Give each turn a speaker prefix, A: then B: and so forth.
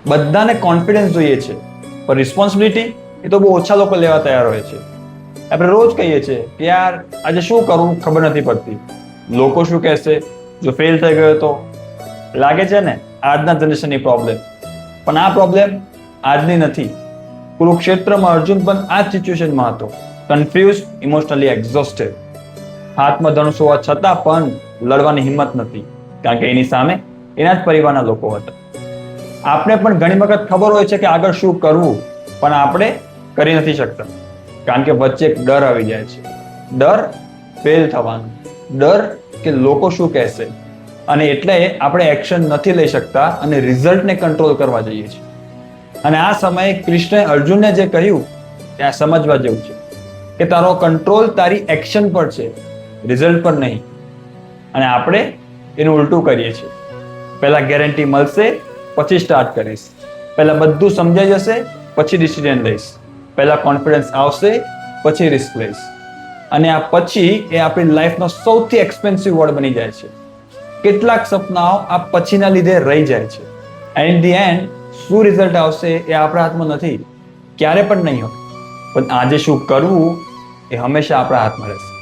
A: બધાને કોન્ફિડન્સ જોઈએ છે, પણ રિસ્પોન્સિબિલિટી એ તો બહુ ઓછા લોકો લેવા તૈયાર હોય છે. આપણે રોજ કહીએ છીએ કે યાર આજે શું કરવું ખબર નથી પડતી, લોકો શું કહેશે, જો ફેલ થઈ ગયો તો. લાગે છે ને આજના જનરેશનની પ્રોબ્લેમ, પણ આ પ્રોબ્લેમ આજની નથી. કુરુક્ષેત્રમાં અર્જુન પણ આ જ સિચ્યુએશનમાં હતો, કન્ફ્યુઝ, ઇમોશનલી એક્ઝોસ્ટેડ. હાથમાં ધનુષ હોવા છતાં પણ લડવાની હિંમત નથી, કારણ કે એની સામે એના જ પરિવારના લોકો હતા. આપણે પણ ઘણી વખત ખબર હોય છે કે આગળ શું કરવું, પણ આપણે કરી નથી શકતા, કારણ કે વચ્ચે એક ડર આવી જાય છે. ડર ફેલ થવાનો, ડર કે લોકો શું કહેશે, અને એટલે આપણે એક્શન નથી લઈ શકતા અને રિઝલ્ટને કંટ્રોલ કરવા જઈએ છીએ. અને આ સમયે કૃષ્ણએ અર્જુનને જે કહ્યું તે આ સમજવા જેવું છે કે તારો કંટ્રોલ તારી એક્શન પર છે, રિઝલ્ટ પર નહીં. અને આપણે એનું ઉલટું કરીએ છીએ. પહેલા ગેરંટી મળશે પછી સ્ટાર્ટ કરીશ, પહેલા બધું સમજાઈ જશે પછી ડિસિઝન લઈશ, પહેલા કોન્ફિડન્સ આવશે પછી રિસ્ક લઈશ. અને આ પછી એ આપણી લાઈફનો સૌથી એક્સપેન્સિવ વર્ડ બની જાય છે. કેટલાક સપનાઓ આ પછીના લીધે રહી જાય છે. એન્ડ ધી એન્ડ શું રિઝલ્ટ આવશે એ આપણા હાથમાં નથી, ક્યારે પણ નહીં હોય. પણ આજે શું કરવું એ હંમેશા આપણા હાથમાં રહેશે.